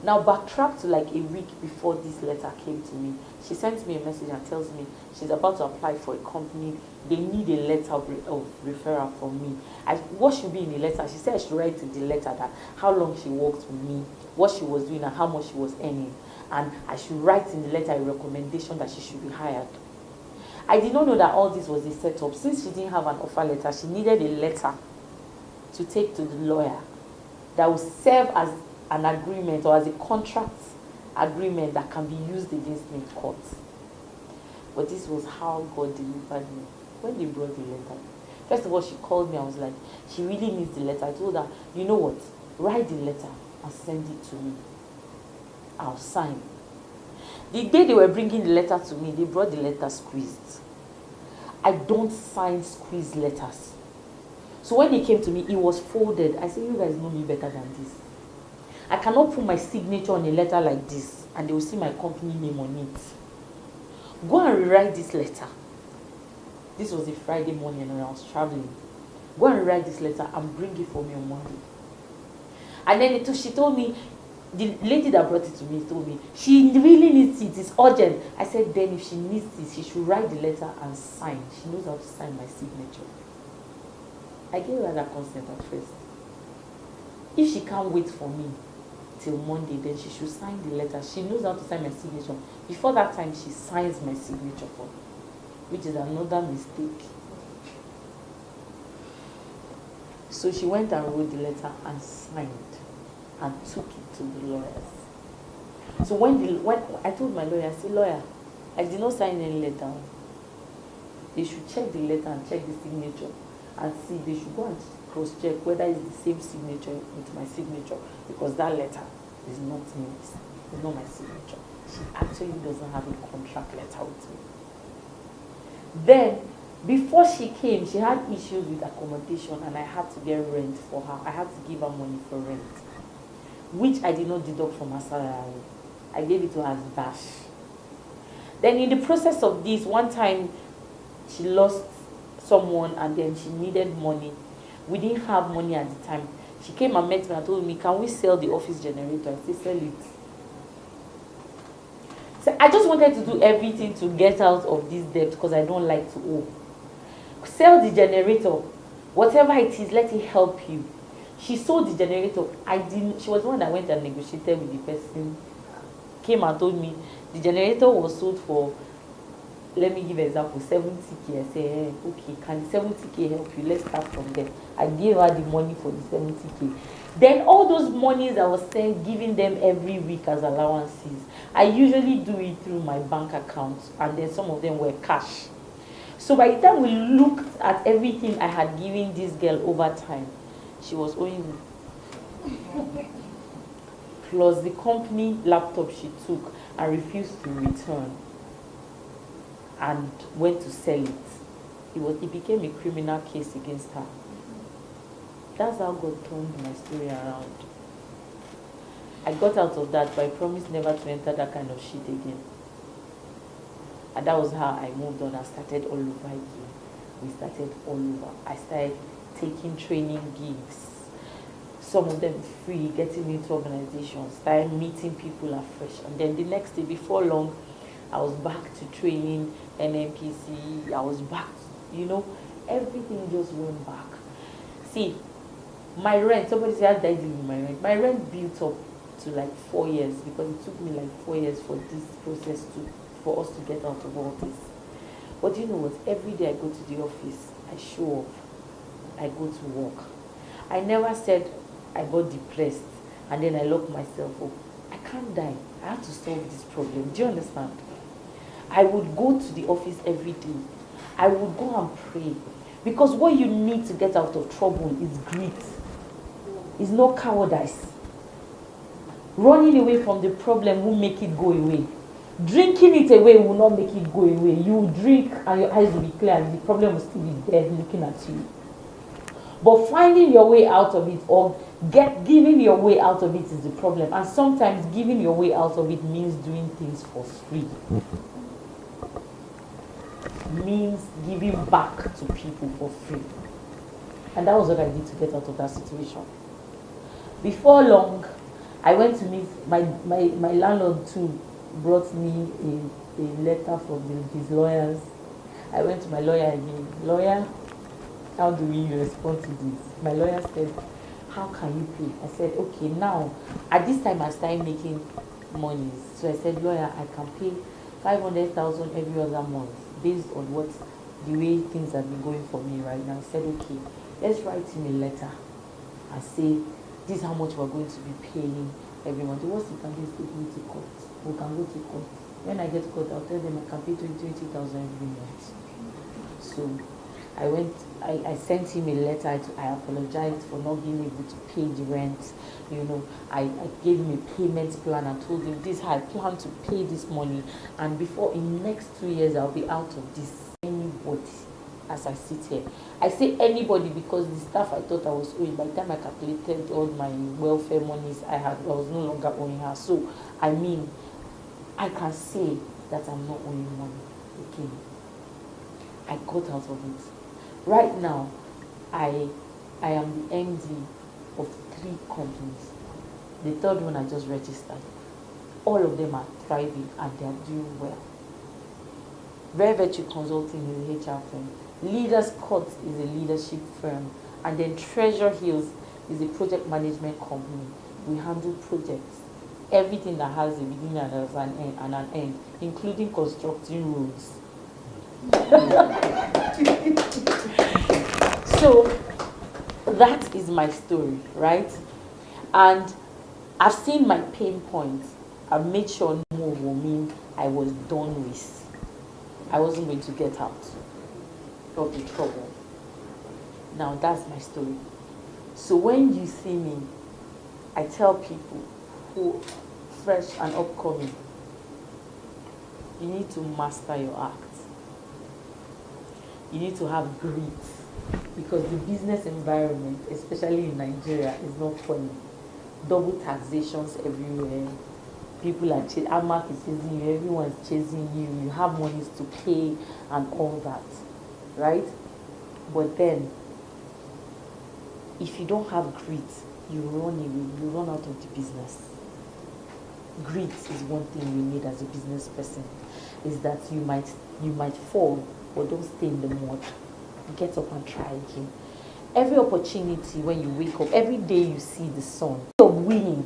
Now backtrack to like a week before this letter came to me. She sent me a message and tells me she's about to apply for a company. They need a letter of referral from me. What should be in the letter? She said I should write in the letter that how long she worked with me, what she was doing and how much she was earning. And I should write in the letter a recommendation that she should be hired. I did not know that all this was a setup. Since she didn't have an offer letter, she needed a letter to take to the lawyer that will serve as an agreement or as a contract agreement that can be used against me in court. But this was how God delivered me. When they brought the letter, first of all, she called me. I was like, she really needs the letter. I told her, you know what? Write the letter and send it to me. I'll sign. The day they were bringing the letter to me, they brought the letter squeezed. I don't sign squeezed letters. So when it came to me, it was folded. I said, you guys know me better than this. I cannot put my signature on a letter like this and they will see my company name on it. Go and rewrite this letter. This was a Friday morning and I was traveling. Go and write this letter and bring it for me on Monday. And then she told me, the lady that brought it to me told me, she really needs it, it's urgent. I said, then if she needs it, she should write the letter and sign. She knows how to sign my signature. I gave her that consent at first. If she can't wait for me till Monday, then she should sign the letter. She knows how to sign my signature. Before that time, she signs my signature for me, which is another mistake. So she went and wrote the letter and signed and took it to the lawyers. So when I told my lawyer, I said, lawyer, I did not sign any letter. They should check the letter and check the signature and see. They should go and cross-check whether it's the same signature with my signature, because that letter is not me. It's not my signature. She actually doesn't have a contract letter with me. Then Before she came, she had issues with accommodation and I had to get rent for her. I had to give her money for rent, which I did not deduct from her salary. I gave it to her as dash. Then in the process of this, one time she lost someone and then she needed money. We didn't have money at the time. She came and met me and told me, can we sell the office generator? I said, sell it. So I just wanted to do everything to get out of this debt because I don't like to owe. Sell the generator. Whatever it is, let it help you. She sold the generator. She was the one that went and negotiated with the person. Came and told me the generator was sold for, let me give an example, 70K. I said, okay, can 70K help you? Let's start from there. I gave her the money for the 70K. Then all those monies I was giving them every week as allowances, I usually do it through my bank account, and then some of them were cash. So by the time we looked at everything I had given this girl over time, she was owing me. Plus the company laptop she took and refused to return and went to sell it. It became a criminal case against her. That's how God turned my story around. I got out of that, but I promised never to enter that kind of shit again. And that was how I moved on and started all over again. We started all over. I started taking training gigs. Some of them free, getting into organizations, started meeting people afresh. And then the next day, before long, I was back to training NNPC. I was back, everything just went back. See, my rent, somebody said I died with my rent. My rent built up to like 4 years because it took me like 4 years for this process for us to get out of all this. But you know what? Every day I go to the office, I show up, I go to work. I never said I got depressed and then I locked myself up. I can't die. I have to solve this problem. Do you understand? I would go to the office every day. I would go and pray. Because what you need to get out of trouble is grit. It's not cowardice. Running away from the problem will make it go away. Drinking it away will not make it go away. You will drink and your eyes will be clear and the problem will still be there looking at you. But finding your way out of it or giving your way out of it is the problem. And sometimes giving your way out of it means doing things for free. Means giving back to people for free. And that was what I did to get out of that situation. Before long, I went to meet my landlord too. Brought me a letter from his lawyers. I went to my lawyer again. Lawyer, how do we respond to this? My lawyer said, how can you pay? I said, okay, now, at this time I started making money. So I said, lawyer, I can pay 500,000 every other month based on the way things have been going for me right now. I said, okay, let's write him a letter and say, this is how much we're going to be paying every month. What you can do is take me to court. We can go to court. When I get to court, I'll tell them I can pay 20,000 every month. So I sent him a letter. I apologized for not being able to pay the rent. I gave him a payment plan and told him this is how I plan to pay this money. And before in the next 2 years, I'll be out of this. Anybody, as I sit here. I say anybody because the stuff I thought I was owing, by the time I calculated all my welfare monies I was no longer owing her. So, I can say that I'm not owing money again. I got out of it. Right now, I am the MD of 3 companies. The third one I just registered. All of them are thriving and they are doing well. Rev Consulting is a HR firm. Leaders Court is a leadership firm. And then Treasure Hills is a project management company. We handle projects. Everything that has a beginning and an end, including constructing roads. So that is my story, right? And I've seen my pain points. I've made sure no more will mean I was done with. I wasn't going to get out of the trouble. Now that's my story. So when you see me, I tell people who fresh and upcoming, you need to master your act. you need to have grit, because the business environment, especially in Nigeria, is not funny. Double taxations everywhere. People are AMAC is chasing you, everyone is chasing you, you have monies to pay and all that, right? But then, if you don't have grit, you run away, you run out of the business. Grit is one thing you need as a business person, is that you might fall, but don't stay in the mud. Get up and try again. Every opportunity when you wake up, every day you see the sun, your winning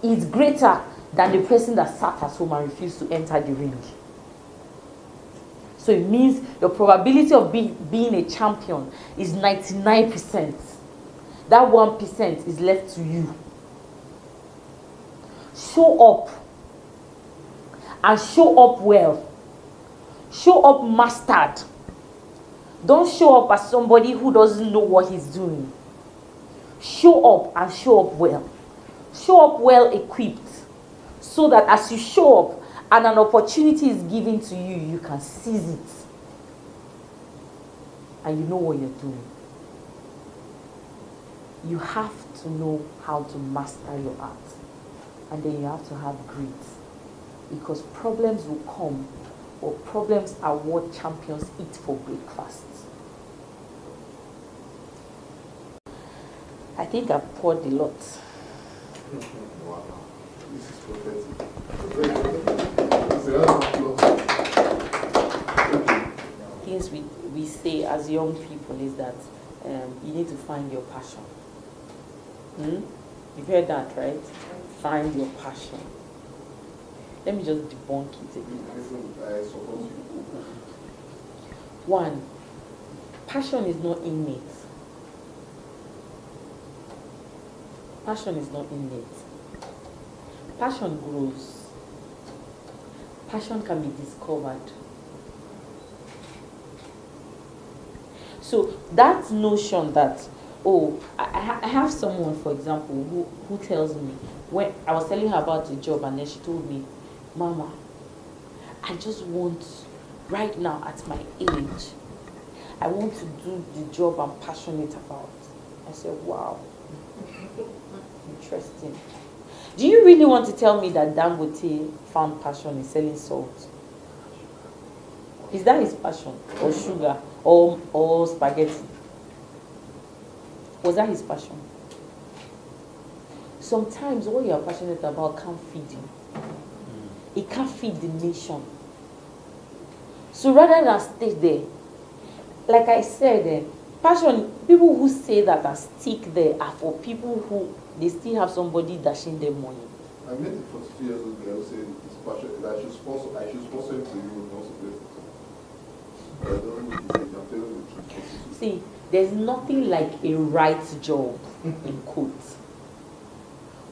is greater than the person that sat at home and refused to enter the ring. So it means your probability of being a champion is 99%. That 1% is left to you. Show up. And show up well. Show up mastered. Don't show up as somebody who doesn't know what he's doing. Show up and show up well. Show up well equipped, so that as you show up and an opportunity is given to you, you can seize it. And you know what you're doing. You have to know how to master your art. And then you have to have grit. Because problems will come, but problems are what champions eat for breakfast. I think I've poured a lot. Wow. This is prophetic. Things we say as young people is that you need to find your passion. You've heard that, right? Find your passion. Let me just debunk it again. I support you. One, passion is not innate. Passion is not innate. Passion grows. Passion can be discovered. So that notion that, oh, I have someone, for example, who tells me, when I was telling her about the job, and then she told me, Mama, I just want, right now at my age, I want to do the job I'm passionate about. I said, wow, interesting. Do you really want to tell me that Dangote found passion in selling salt? Is that his passion? Or sugar? Or spaghetti? Was that his passion? Sometimes what you are passionate about can't feed you. It can't feed the nation. So rather than stay there, like I said, passion, people who say that and stick there are for people who, they still have somebody dashing them money. I met a 42 years old girl who said it's passion, that I should sponsor him to you and also play for. I don't know what I'm telling the truth. See, there's nothing like a right job, in quotes.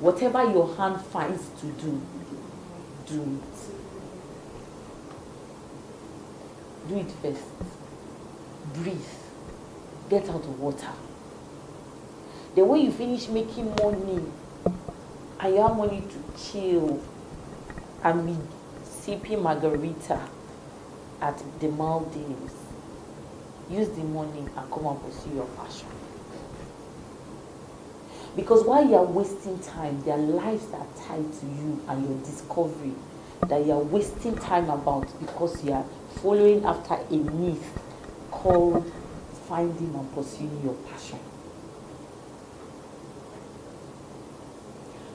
Whatever your hand finds to do, do it. Do it first. Breathe. Get out of water. The way you finish making money, and you have money to chill and be sipping margarita at the Maldives, use the money and come and pursue your passion. Because while you are wasting time, there are lives that are tied to you and your discovery that you are wasting time about because you are following after a myth called finding and pursuing your passion.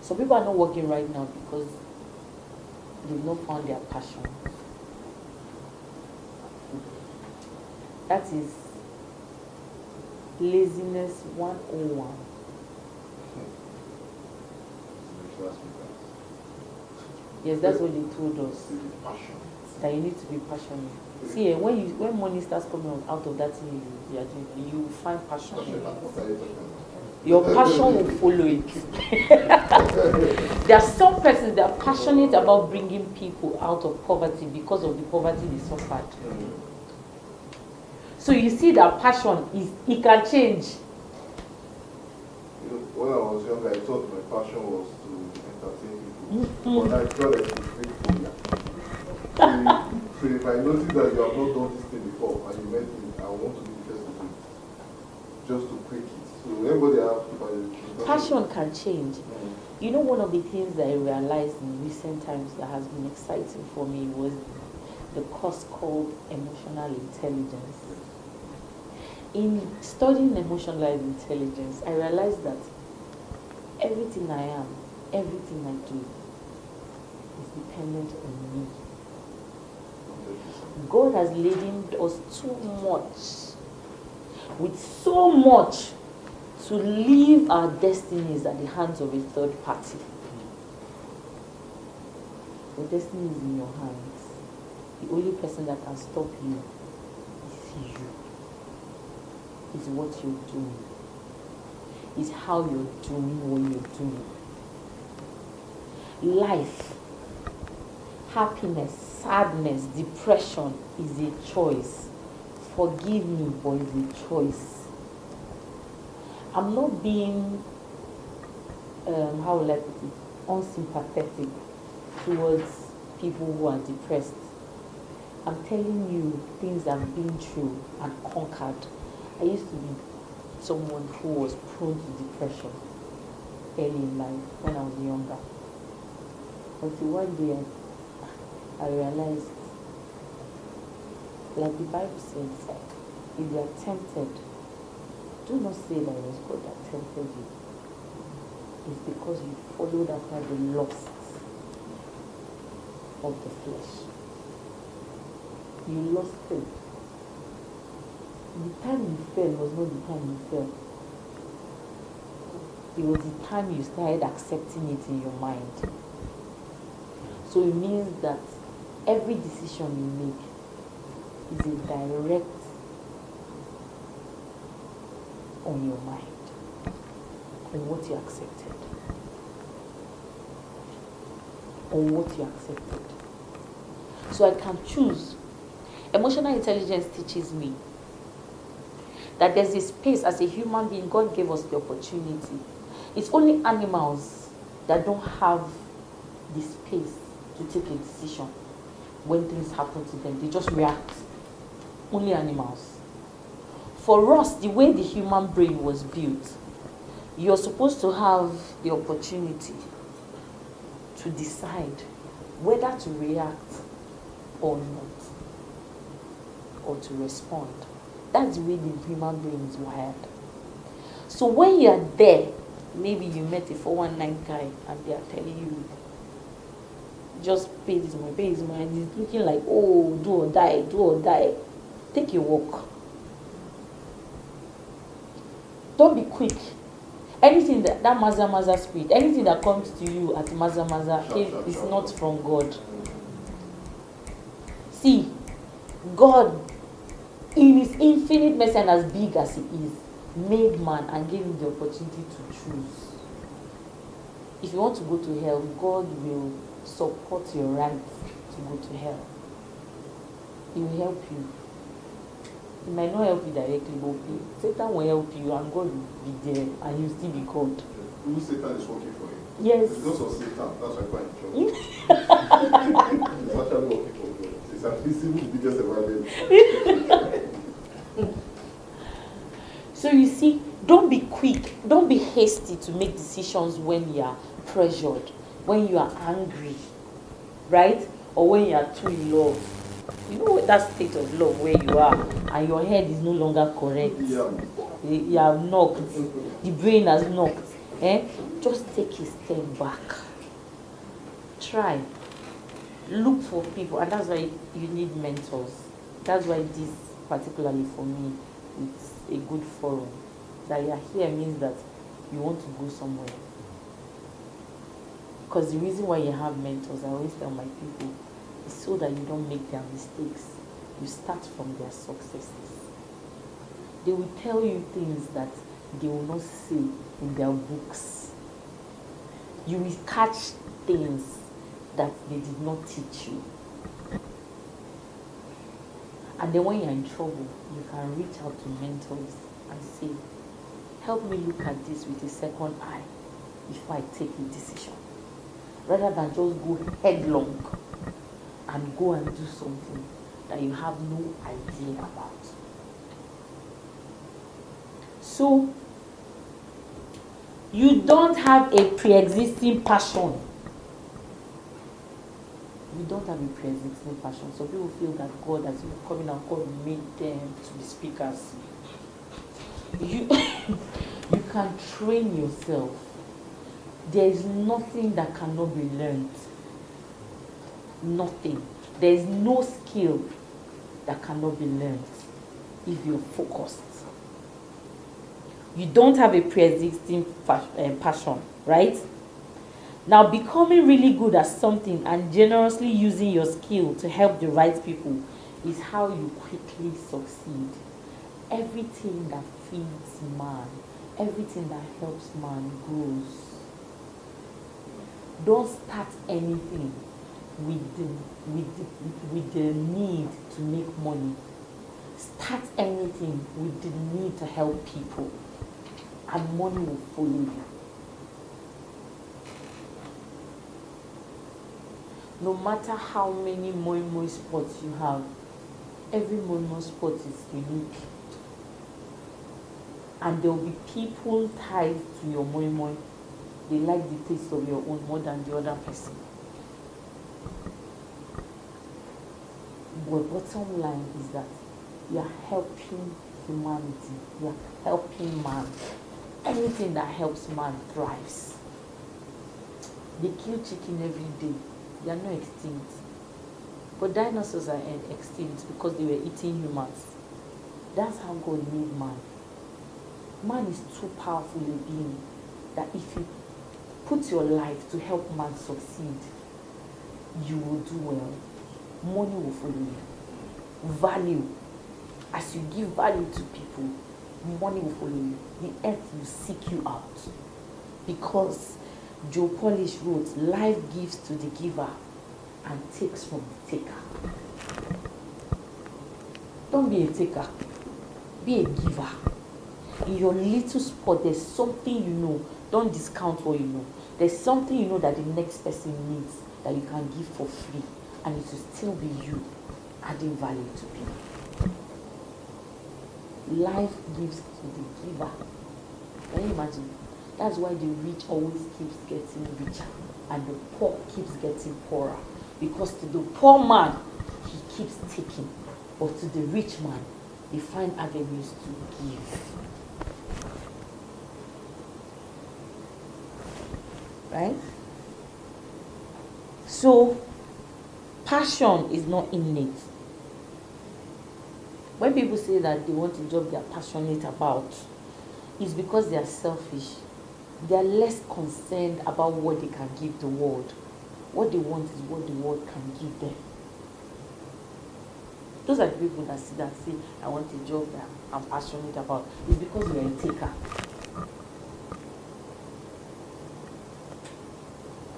So people are not working right now because they've not found their passion. That is laziness 101. Yes, that's what they told us. That you need to be passionate. See, when money starts coming out of that thing you are doing, you find passion. Your passion will follow it. There are some persons that are passionate about bringing people out of poverty because of the poverty they suffered. So you see that passion it can change. You know, when I was young, I thought my passion was to entertain people. But I felt like it's very phobia. So if I notice that you have not done this thing before and you met me, I want to be the first to do it. Just to quick it. So everybody have passion can change. Mm. You know, one of the things that I realized in recent times that has been exciting for me was the course called emotional intelligence. In studying emotional intelligence, I realized that everything I am, everything I do is dependent on me. God has laden us too much, with so much, to leave our destinies at the hands of a third party. Your destiny is in your hands. The only person that can stop you is you. Is what you're doing. Is how you're doing what you're doing. Life, happiness, sadness, depression is a choice. Forgive me, but it's a choice. I'm not being, how will I put it, unsympathetic towards people who are depressed. I'm telling you things I've been through and conquered. I used to be someone who was prone to depression early in life when I was younger. Until one day I realized, like the Bible says, if you are tempted, do not say that it was God that tempted you. It's because you followed after the lusts of the flesh. You lost faith. The time you fell was not the time you fell. It was the time you started accepting it in your mind. So it means that every decision you make is a direct on your mind, on what you accepted. On what you accepted. So I can choose. Emotional intelligence teaches me that there's a space as a human being. God gave us the opportunity. It's only animals that don't have the space to take a decision when things happen to them. They just react. Only animals. For us, the way the human brain was built, you're supposed to have the opportunity to decide whether to react or not, or to respond. That's the way the human brain is wired. So when you're there, maybe you met a 419 guy and they are telling you, just pay this money, and he's looking like, oh, do or die, do or die. Take a walk. Don't be quick. Anything that Maza spirit, anything that comes to you at Maza is not from God. See, God, in his infinite mercy and as big as he is, made man and gave him the opportunity to choose. If you want to go to hell, God will support your right to go to hell. He will help you. He might not help you directly, but Satan will help you and God will be there and you'll still be God. Who Satan is working for you? Yes. It's because of Satan, that's why I'm quite in trouble. It's actually working for God. It's at least the biggest evaluation. So you see, don't be quick, don't be hasty to make decisions when you are pressured, when you are angry, right? Or when you are too in love. You know that state of love where you are and your head is no longer correct. Yeah. You have knocked, the brain has knocked. Just take a step back. Try. Look for people, and that's why you need mentors. That's why this, particularly for me, it's a good forum. That you are here means that you want to go somewhere. Because the reason why you have mentors, I always tell my people, is so that you don't make their mistakes. You start from their successes. They will tell you things that they will not say in their books. You will catch things that they did not teach you. And then when you're in trouble, you can reach out to mentors and say, help me look at this with a second eye before I take a decision. Rather than just go headlong and go and do something that you have no idea about. So you don't have a pre-existing passion. You don't have a pre-existing passion. Some people feel that God has been coming and God made them to be speakers. You you can train yourself. There is nothing that cannot be learned. Nothing. There is no skill that cannot be learned if you're focused. You don't have a pre-existing passion, right? Now, becoming really good at something and generously using your skill to help the right people is how you quickly succeed. Everything that feeds man, everything that helps man grows. Don't start anything with the need to make money. Start anything with the need to help people, and money will follow you. No matter how many moi spots you have, every moi spot is unique. And there will be people tied to your moi. They like the taste of your own more than the other person. But bottom line is that you are helping humanity. You are helping man. Anything that helps man thrives. They kill chicken every day. They are not extinct. But dinosaurs are extinct because they were eating humans. That's how God made man. Man is too powerful a being that if you put your life to help man succeed, you will do well. Money will follow you. Value. As you give value to people, money will follow you. The earth will seek you out. Because Joe Polish wrote, life gives to the giver and takes from the taker. Don't be a taker. Be a giver. In your little spot, there's something you know. Don't discount what you know. There's something you know that the next person needs that you can give for free, and it will still be you adding value to people. Life gives to the giver. Can you imagine? That's why the rich always keeps getting richer and the poor keeps getting poorer. Because to the poor man, he keeps taking. But to the rich man, they find avenues to give. Right? So, passion is not innate. When people say that they want a job they are passionate about, it's because they are selfish. They are less concerned about what they can give the world. What they want is what the world can give them. Those are the people that say, I want a job that I'm passionate about. It's because you're a taker.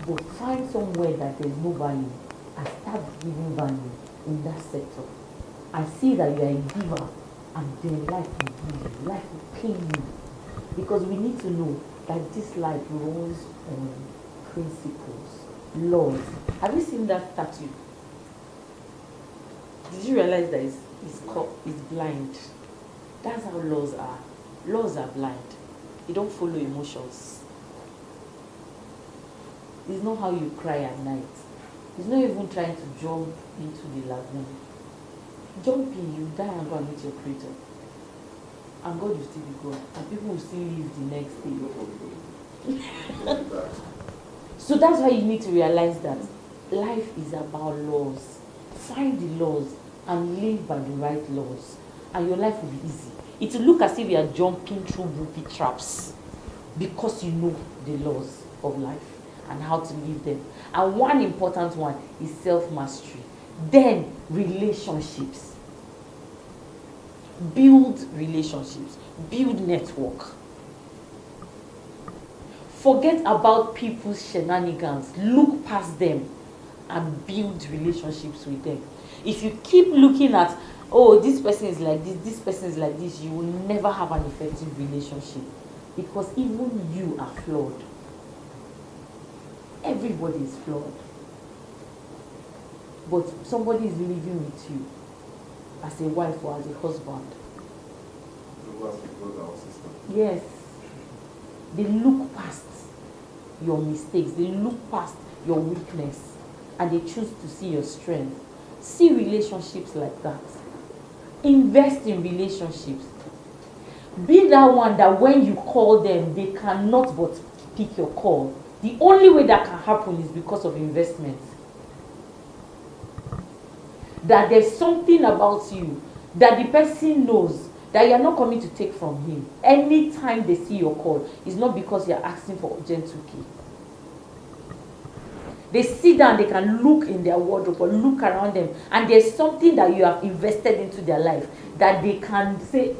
But find somewhere that there's no value and start giving value in that sector. And see that you are a giver, and then life will give you, life will pay you. Because we need to know that this life runs on principles, laws. Have you seen that statue? Did you realize that it's blind? That's how laws are. Laws are blind. They don't follow emotions. It's not how you cry at night. It's not even trying to jump into the lagoon. Jump in, you die and go and meet your creator. And God will still be God. And people will still live the next day. So that's why you need to realize that life is about laws. Find the laws and live by the right laws. And your life will be easy. It will look as if you are jumping through booby traps. Because you know the laws of life and how to live them. And one important one is self-mastery. Then relationships. Build relationships. Build network. Forget about people's shenanigans. Look past them and build relationships with them. If you keep looking at, oh, this person is like this person is like this, you will never have an effective relationship. Because even you are flawed. Everybody is flawed. But somebody is living with you as a wife or as a husband. Yes. They look past your mistakes. They look past your weakness. And they choose to see your strength. See relationships like that. Invest in relationships. Be that one that when you call them, they cannot but pick your call. The only way that can happen is because of investment. That there's something about you that the person knows that you're not coming to take from him. Anytime they see your call, it's not because you're asking for urgent 2K. They sit down, they can look in their wardrobe or look around them, and there's something that you have invested into their life that they can say,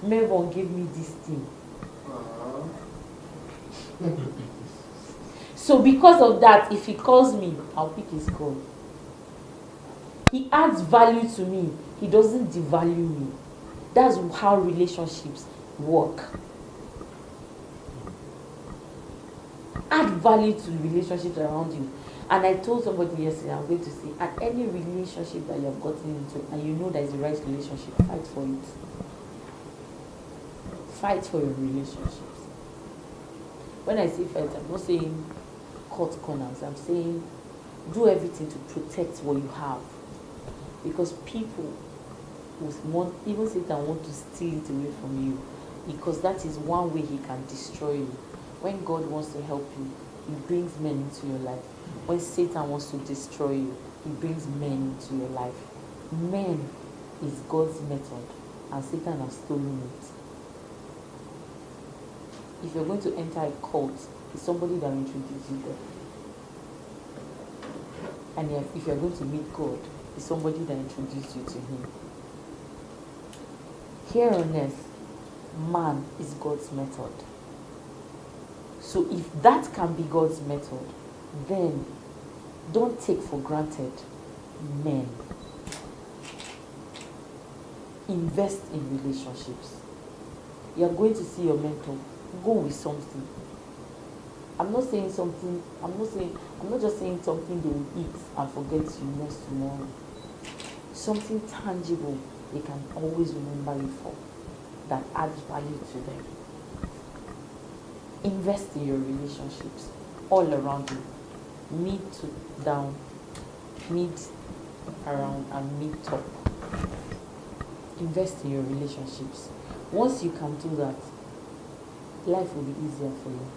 Mervon gave me this thing. So because of that, if he calls me, I'll pick his call. He adds value to me. He doesn't devalue me. That's how relationships work. Add value to relationships around you. And I told somebody yesterday, I'm going to say, at any relationship that you have gotten into and you know that is the right relationship, fight for it. Fight for your relationships. When I say fight, I'm not saying cut corners. I'm saying do everything to protect what you have. Because people want, even Satan want to steal it away from you. Because that is one way he can destroy you. When God wants to help you, he brings men into your life. When Satan wants to destroy you, he brings men into your life. Men is God's method, and Satan has stolen it. If you're going to enter a cult, it's somebody that will introduce you there. And if you're going to meet God, it's somebody that introduced you to him. Here on earth, man is God's method. So if that can be God's method, then don't take for granted men. Invest in relationships. You are going to see your mentor. Go with something. I'm not just saying something they will eat and forget you next tomorrow. Something tangible they can always remember you for, that adds value to them. Invest in your relationships all around you. Mid to down, mid around, and mid top. Invest in your relationships. Once you can do that, life will be easier for you.